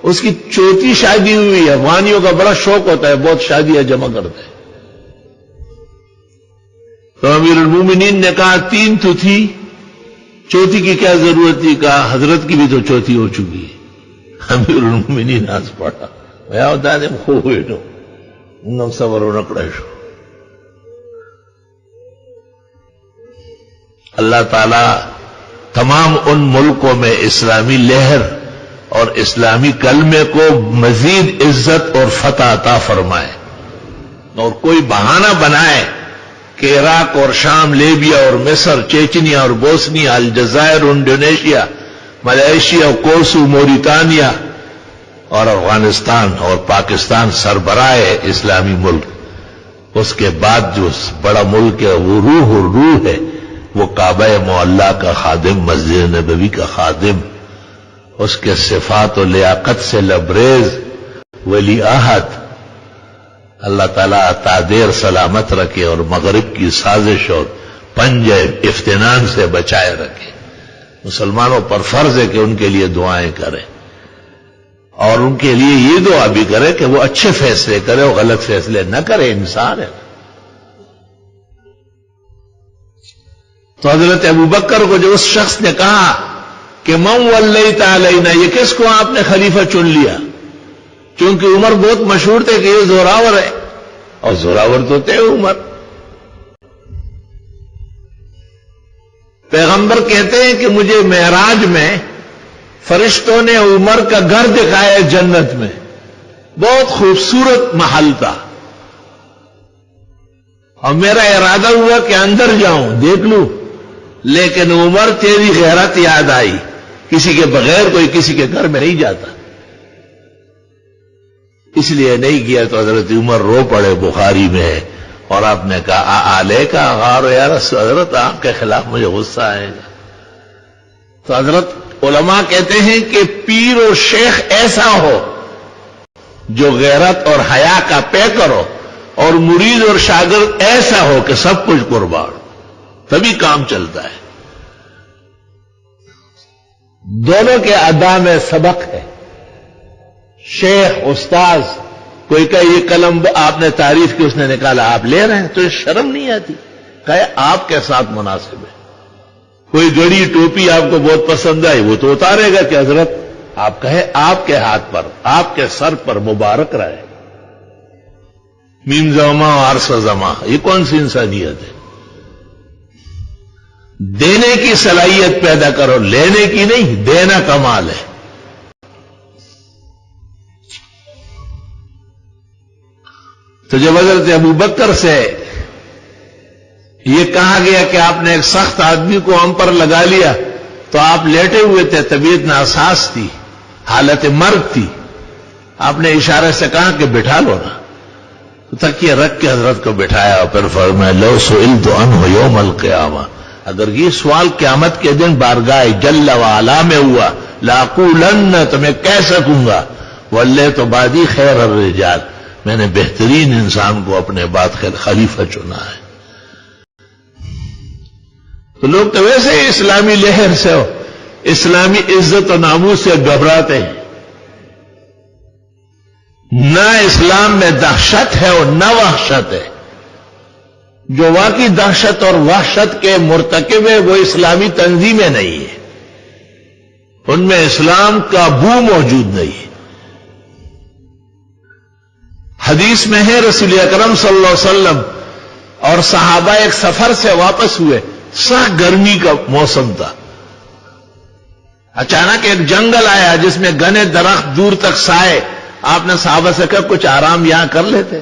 Speaker 1: اس کی چوتھی شادی ہوئی. افغانیوں کا بڑا شوق ہوتا ہے، بہت شادیاں جمع کرتے ہیں. تو امیر المومنین نے کہا 3 تو تھی، چوتھی کی کیا ضرورت تھی. کہا حضرت کی بھی تو چوتھی ہو چکی ہے. امیر المومنین آج پڑا ویا ہوتا ہے خوبیٹو انم صبر و نکڑے شو. اللہ تعالی تمام ان ملکوں میں اسلامی لہر اور اسلامی کلمے کو مزید عزت اور فتح عطا فرمائے. اور کوئی بہانہ بنائے کہ عراق اور شام، لیبیا اور مصر، چیچنیا اور بوسنیا، الجزائر، انڈونیشیا، ملائیشیا، کوسو، موریتانیا اور افغانستان اور پاکستان سربراہ اسلامی ملک. اس کے بعد جو بڑا ملک ہے وہ روح ہے، وہ کعبہ معلیٰ کا خادم، مسجد نبوی کا خادم، اس کے صفات و لیاقت سے لبریز ولی عہد. اللہ تعالیٰ عطا دیر سلامت رکھے اور مغرب کی سازش اور پنجہ افتنان سے بچائے رکھے. مسلمانوں پر فرض ہے کہ ان کے لیے دعائیں کریں اور ان کے لیے یہ دعا بھی کرے کہ وہ اچھے فیصلے کرے اور غلط فیصلے نہ کرے. انسان ہے. تو حضرت ابوبکر کو جو اس شخص نے کہا کہ من ولیت علینا، یہ کس کو آپ نے خلیفہ چن لیا؟ چونکہ عمر بہت مشہور تھے کہ یہ زوراور ہے، اور زوراور تو تھے عمر. پیغمبر کہتے ہیں کہ مجھے معراج میں فرشتوں نے عمر کا گھر دکھایا جنت میں، بہت خوبصورت محل تھا، اور میرا ارادہ ہوا کہ اندر جاؤں دیکھ لوں، لیکن عمر تیری غیرت یاد آئی، کسی کے بغیر کوئی کسی کے گھر میں نہیں جاتا، اس لیے نہیں کیا. تو حضرت عمر رو پڑے، بخاری میں ہے. اور آپ نے کہا آلے کا غار یا رسول، حضرت آپ کے خلاف مجھے غصہ آئے گا. تو حضرت علماء کہتے ہیں کہ پیر و شیخ ایسا ہو جو غیرت اور حیا کا پیکر ہو، اور مرید اور شاگرد ایسا ہو کہ سب کچھ قربان، تبھی کام چلتا ہے. دونوں کے ادا میں سبق ہے. شیخ استاذ، کوئی کہ یہ قلم آپ نے تعریف کی، اس نے نکالا، آپ لے رہے ہیں تو شرم نہیں آتی؟ کہے آپ کے ساتھ مناسب ہے. کوئی گھڑی ٹوپی آپ کو بہت پسند آئی، وہ تو اتارے گا کہ حضرت آپ کہے آپ کے ہاتھ پر، آپ کے سر پر مبارک رہے. میم زما و عرص زما، یہ کون سی انسانیت ہے؟ دینے کی صلاحیت پیدا کرو، لینے کی نہیں. دینا کمال ہے. تو جب حضرت ابوبکر سے یہ کہا گیا کہ آپ نے ایک سخت آدمی کو ہم پر لگا لیا، تو آپ لیٹے ہوئے تھے، طبیعت ناساز تھی، حالت مرگ تھی. آپ نے اشارے سے کہا کہ بٹھا لو نا، تو تکیہ رکھ کے حضرت کو بٹھایا اور پھر فرمایا لو سئلت عنہ یوم القیامہ، اگر یہ سوال قیامت کے دن بارگاہ جل وعلا میں ہوا لاقولن، تو میں کہہ سکوں گا ولیت بعدی خیر الرجال، میں نے بہترین انسان کو اپنے بعد خلیفہ چنا ہے۔ تو لوگ تو ویسے ہی اسلامی لہر سے اسلامی عزت و ناموس سے گھبراتے ہیں، نہ اسلام میں دہشت ہے اور نہ وحشت ہے۔ جو واقعی دہشت اور وحشت کے مرتکب ہے وہ اسلامی تنظیمیں نہیں ہیں، ان میں اسلام کا بو موجود نہیں ہے۔ حدیث میں ہے رسول اکرم صلی اللہ علیہ وسلم اور صحابہ ایک سفر سے واپس ہوئے، سخت گرمی کا موسم تھا، اچانک ایک جنگل آیا جس میں گھنے درخت دور تک سائے، آپ نے صحابہ سے کہا کچھ آرام یہاں کر لیتے۔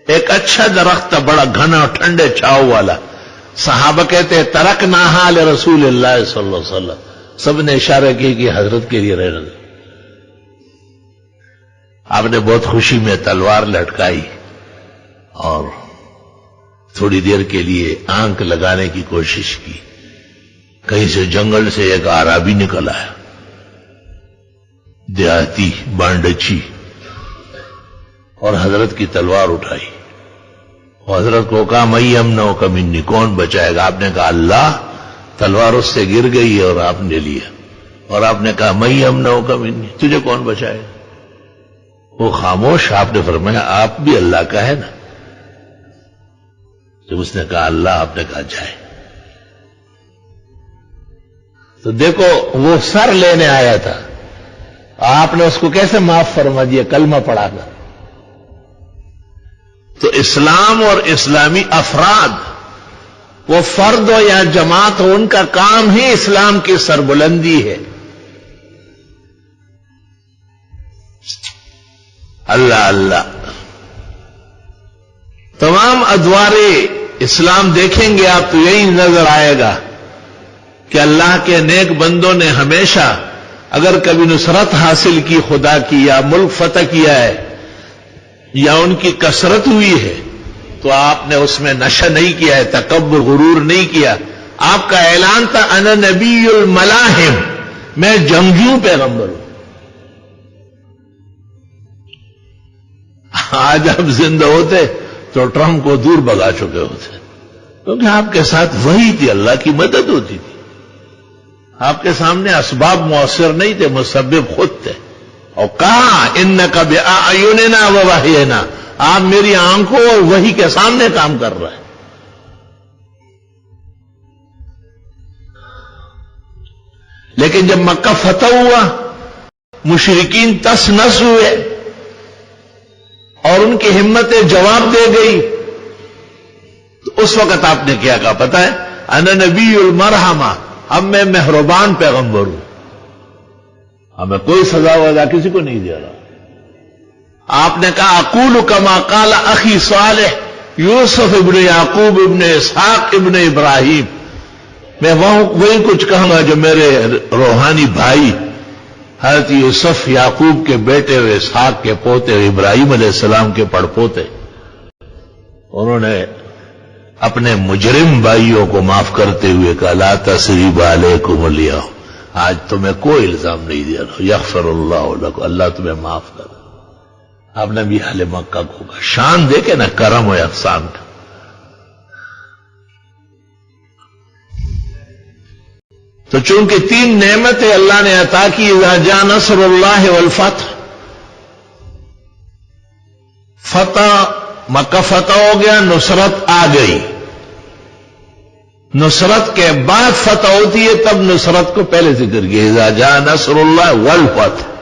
Speaker 1: ایک اچھا درخت تھا، بڑا گھنا اور ٹھنڈے چھاؤ والا، صحابہ کہتے ترکناہا لرسول اللہ صلی اللہ علیہ وسلم، سب نے اشارہ کیا کہ حضرت کے لیے رہنے دو۔ آپ نے بہت خوشی میں تلوار لٹکائی اور تھوڑی دیر کے لیے آنکھ لگانے کی کوشش کی، کہیں سے جنگل سے ایک اعرابی نکل آیا، دیہاتی بانڈچی، اور حضرت کی تلوار اٹھائی، اور حضرت کو کہا میں امنعک منی، کون بچائے گا؟ آپ نے کہا اللہ، تلوار اس سے گر گئی اور آپ نے لیا، اور آپ نے کہا میں امنعک منی، تجھے کون بچائے گا؟ وہ خاموش۔ آپ نے فرمایا آپ بھی اللہ کا ہے نا؟ جب اس نے کہا اللہ، آپ نے کہا جائے۔ تو دیکھو وہ سر لینے آیا تھا، آپ نے اس کو کیسے معاف فرما دیا کلمہ پڑھا کر۔ تو اسلام اور اسلامی افراد، وہ فرد ہو یا جماعت ہو، ان کا کام ہی اسلام کی سربلندی ہے۔ اللہ اللہ، تمام ادوار اسلام دیکھیں گے آپ تو یہی نظر آئے گا کہ اللہ کے نیک بندوں نے ہمیشہ اگر کبھی نصرت حاصل کی خدا کی، یا ملک فتح کیا ہے، یا ان کی کثرت ہوئی ہے، تو آپ نے اس میں نشہ نہیں کیا ہے، تکبر غرور نہیں کیا۔ آپ کا اعلان تھا انا نبی الملاحم، میں جنگجو پیغمبر ہوں۔ آج آپ زندہ ہوتے تو ٹرمپ کو دور بگا چکے ہوتے، کیونکہ آپ کے ساتھ وہی تھی، اللہ کی مدد ہوتی تھی۔ آپ کے سامنے اسباب مؤثر نہیں تھے، مسبب خود تھے، اور کہا انک بأعیننا ووحینا، آپ میری آنکھوں اور وحی کے سامنے کام کر رہے ہیں۔ لیکن جب مکہ فتح ہوا، مشرکین تس نس ہوئے اور ان کی ہمتیں جواب دے گئی، تو اس وقت آپ نے کیا کہا پتہ ہے؟ انا نبی المرحمہ، اب میں مہربان پیغمبر ہوں، ہمیں کوئی سزا وزا کسی کو نہیں دے رہا۔ آپ نے کہا اقول کما قال اخی صالح یوسف ابن یعقوب ابن اسحاق ابن ابراہیم، میں وہی کچھ کہوں گا جو میرے روحانی بھائی حضرت یوسف یعقوب کے بیٹے اور اسحاق کے پوتے اور ابراہیم علیہ السلام کے پڑپوتے، انہوں نے اپنے مجرم بھائیوں کو معاف کرتے ہوئے کہا لا تثریب علیکم الیوم، آج تمہیں کوئی الزام نہیں دیا، یغفر اللہ لکم، اللہ تمہیں معاف کر۔ آپ نے بھی اہل مکہ کو کہا، شان دیکھے نا کرم و احسان کا۔ تو چونکہ تین نعمتیں اللہ نے عطا کی، اذا جاء نصر اللہ والفتح، فتح، مکہ فتح ہو گیا، نصرت آ گئی، نصرت کے بعد فتح ہوتی ہے، تب نصرت کو پہلے ذکر کیا، اذا جاء نصر اللہ والفتح۔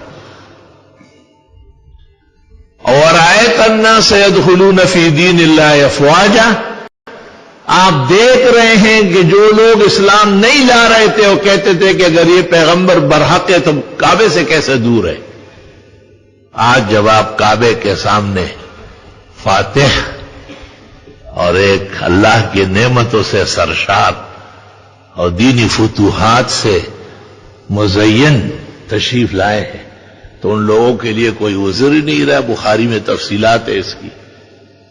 Speaker 1: ورأیت الناس يدخلون فی دین اللہ افواجا، آپ دیکھ رہے ہیں کہ جو لوگ اسلام نہیں لا رہے تھے وہ کہتے تھے کہ اگر یہ پیغمبر برحق ہے تو کعبے سے کیسے دور ہے، آج جب آپ کعبے کے سامنے فاتح اور ایک اللہ کی نعمتوں سے سرشار اور دینی فتوحات سے مزین تشریف لائے ہیں، تو تو ان لوگوں کے لیے کوئی عذر ہی نہیں رہا. بخاری میں تفصیلات ہے اس کی،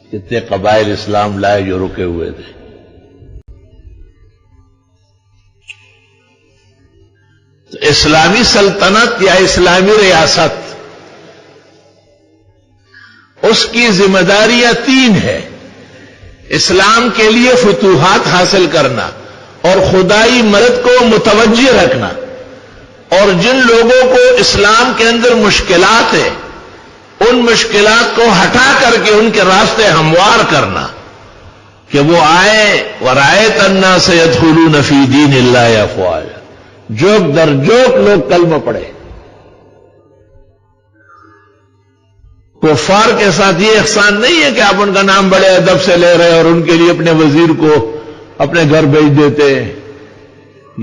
Speaker 1: کتنے قبائل اسلام لائے جو رکے ہوئے تھے. تو اسلامی سلطنت یا اسلامی ریاست، اس کی ذمہ داریاں 3 ہیں. اسلام کے لیے فتوحات حاصل کرنا اور خدائی مدد کو متوجہ رکھنا، اور جن لوگوں کو اسلام کے اندر مشکلات ہیں ان مشکلات کو ہٹا کر کے ان کے راستے ہموار کرنا کہ وہ آئے. وَرَأَيْتَ النَّاسَ يَدْخُلُونَ فِي دِينِ اللَّهِ أَفْوَاجًا، جوک در جوک لوگ کلمہ پڑھے. کفار کے ساتھ یہ احسان نہیں ہے کہ آپ ان کا نام بڑے ادب سے لے رہے اور ان کے لیے اپنے وزیر کو اپنے گھر بھیج دیتے.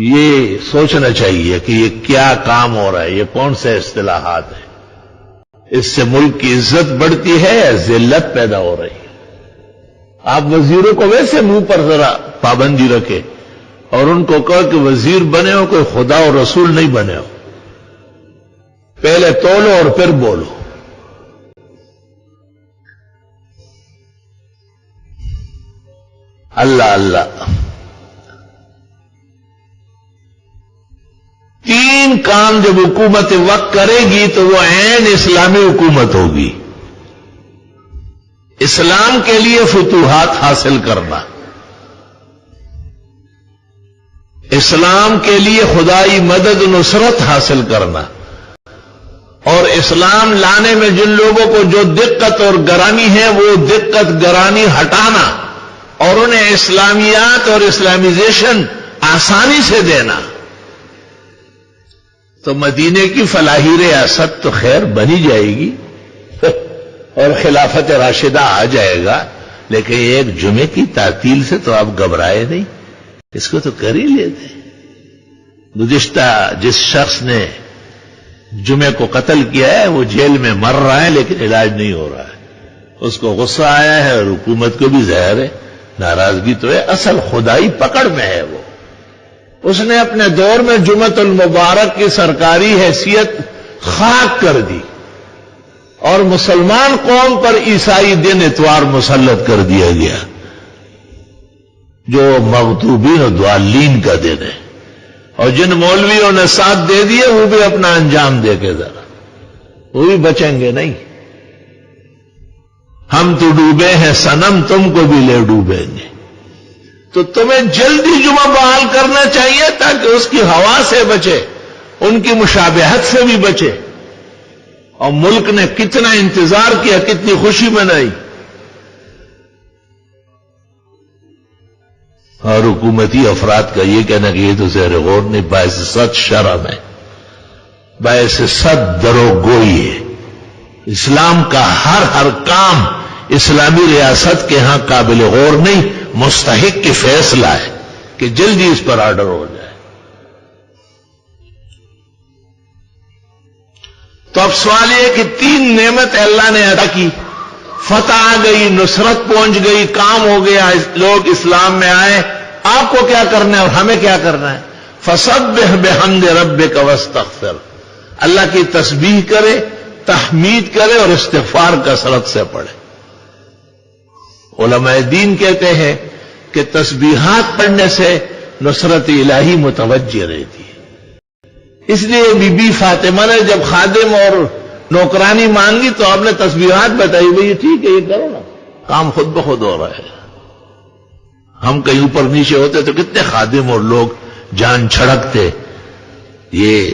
Speaker 1: یہ سوچنا چاہیے کہ یہ کیا کام ہو رہا ہے، یہ کون سے اصطلاحات ہیں. اس سے ملک کی عزت بڑھتی ہے یا ذلت پیدا ہو رہی ہے. آپ وزیروں کو ویسے منہ پر ذرا پابندی رکھے اور ان کو کہو کہ وزیر بنے ہو کوئی خدا اور رسول نہیں بنے ہو. پہلے تولو اور پھر بولو. اللہ اللہ. 3 کام جب حکومت وقت کرے گی تو وہ عین اسلامی حکومت ہوگی. اسلام کے لیے فتوحات حاصل کرنا، اسلام کے لیے خدائی مدد نصرت حاصل کرنا، اور اسلام لانے میں جن لوگوں کو جو دقت اور گرانی ہے وہ دقت گرانی ہٹانا اور انہیں اسلامیات اور اسلامائزیشن آسانی سے دینا. تو مدینے کی فلاحی ریاست تو خیر بنی جائے گی اور خلافت راشدہ آ جائے گا، لیکن ایک جمعے کی تعطیل سے تو آپ گھبرائے نہیں، اس کو تو کر ہی لیتے. گزشتہ جس شخص نے جمعے کو قتل کیا ہے وہ جیل میں مر رہا ہے لیکن علاج نہیں ہو رہا ہے. اس کو غصہ آیا ہے اور حکومت کو بھی ظاہر ہے ناراضگی تو ہے. اصل خدائی پکڑ میں ہے. وہ اس نے اپنے دور میں جمعۃ المبارک کی سرکاری حیثیت خاک کر دی اور مسلمان قوم پر عیسائی دن اتوار مسلط کر دیا گیا جو مغضوبین و ضالین کا دن ہے. اور جن مولویوں نے ساتھ دے دیے وہ بھی اپنا انجام دے کے ذرا وہ بھی بچیں گے نہیں. ہم تو ڈوبے ہیں صنم تم کو بھی لے ڈوبیں گے. تو تمہیں جلدی جمعہ بحال کرنا چاہیے تاکہ اس کی ہوا سے بچے، ان کی مشابہت سے بھی بچے. اور ملک نے کتنا انتظار کیا، کتنی خوشی منائی. اور حکومتی افراد کا یہ کہنا کہ یہ تو زیر غور نہیں، باعث صد شرم ہے، باعث صد دروگوئی ہے. اسلام کا ہر کام اسلامی ریاست کے ہاں قابل غور نہیں، مستحق کی فیصلہ ہے کہ جلدی اس پر آرڈر ہو جائے. تو اب سوال یہ کہ 3 نعمت اللہ نے عطا کی، فتح آ گئی، نصرت پہنچ گئی، کام ہو گیا، لوگ اسلام میں آئے. آپ کو کیا کرنا ہے اور ہمیں کیا کرنا ہے؟ فسبح بحمد ربک واستغفر، اللہ کی تسبیح کرے، تحمید کرے اور استغفار کثرت سے پڑھے. علماء دین کہتے ہیں کہ تسبیحات پڑھنے سے نصرت الہی متوجہ رہتی ہے. اس لیے بی بی فاطمہ نے جب خادم اور نوکرانی مانگی تو آپ نے تسبیحات بتائی، بھئی ٹھیک ہے یہ کرو نا، کام خود بخود ہو رہا ہے. ہم کہیں اوپر نیچے ہوتے تو کتنے خادم اور لوگ جان چھڑکتے. یہ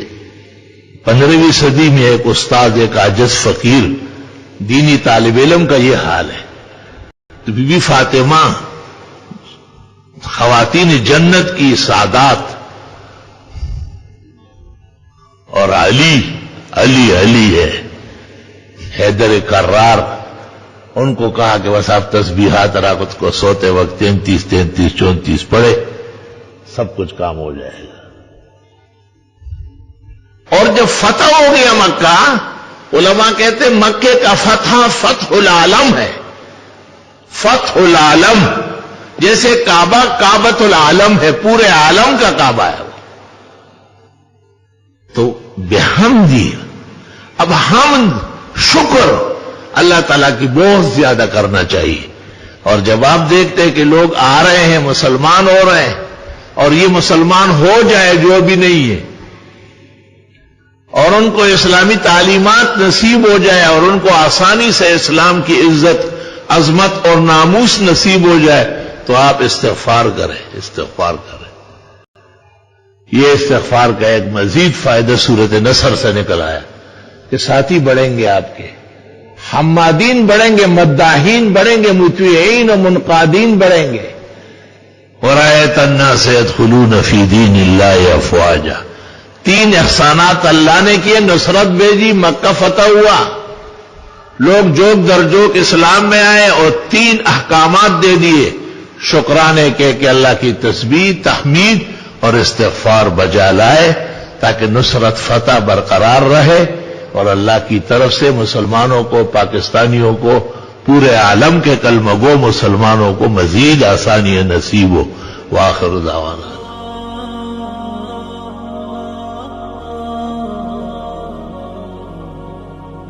Speaker 1: 15ویں صدی میں ایک استاد، ایک عاجز فقیر دینی طالب علم کا یہ حال ہے. تو بی بی فاطمہ خواتین جنت کی سعادات، اور علی علی علی ہے، حیدر کرار، ان کو کہا کہ بس آپ تسبیحات رات کو سوتے وقت 33 33 34 پڑھے، سب کچھ کام ہو جائے گا. اور جب فتح ہو گیا مکہ، علماء کہتے مکے کا فتح فتح العالم ہے. فتح العالم جیسے کعبہ کعبۃ العالم ہے، پورے عالم کا کعبہ ہے وہ. تو بحمدی اب حمد شکر اللہ تعالیٰ کی بہت زیادہ کرنا چاہیے. اور جب آپ دیکھتے ہیں کہ لوگ آ رہے ہیں مسلمان ہو رہے ہیں اور یہ مسلمان ہو جائے جو بھی نہیں ہے اور ان کو اسلامی تعلیمات نصیب ہو جائے اور ان کو آسانی سے اسلام کی عزت عظمت اور ناموس نصیب ہو جائے تو آپ استغفار کریں. یہ استغفار کا ایک مزید فائدہ سورۃ نصر سے نکل آیا کہ ساتھی بڑھیں گے آپ کے، حمادین بڑھیں گے، مداحین بڑھیں گے، مطیعین و منقادین بڑھیں گے. وَرَأَيْتَ النَّاسَ يَدْخُلُونَ فِي دِينِ اللَّهِ أَفْوَاجًا. 3 احسانات اللہ نے کیے، نصرت بھیجی، مکہ فتح ہوا، لوگ جوک در جوک اسلام میں آئے اور 3 احکامات دے دیے شکرانے کے کہ اللہ کی تسبیح، تحمید اور استغفار بجا لائے تاکہ نصرت فتح برقرار رہے اور اللہ کی طرف سے مسلمانوں کو، پاکستانیوں کو، پورے عالم کے کلمہ گو مسلمانوں کو مزید آسانیاں نصیب ہو. وآخر دعوانا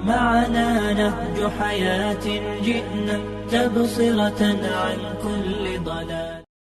Speaker 2: معنا نهج حياة جئنا تبصرة عن كل ضلال.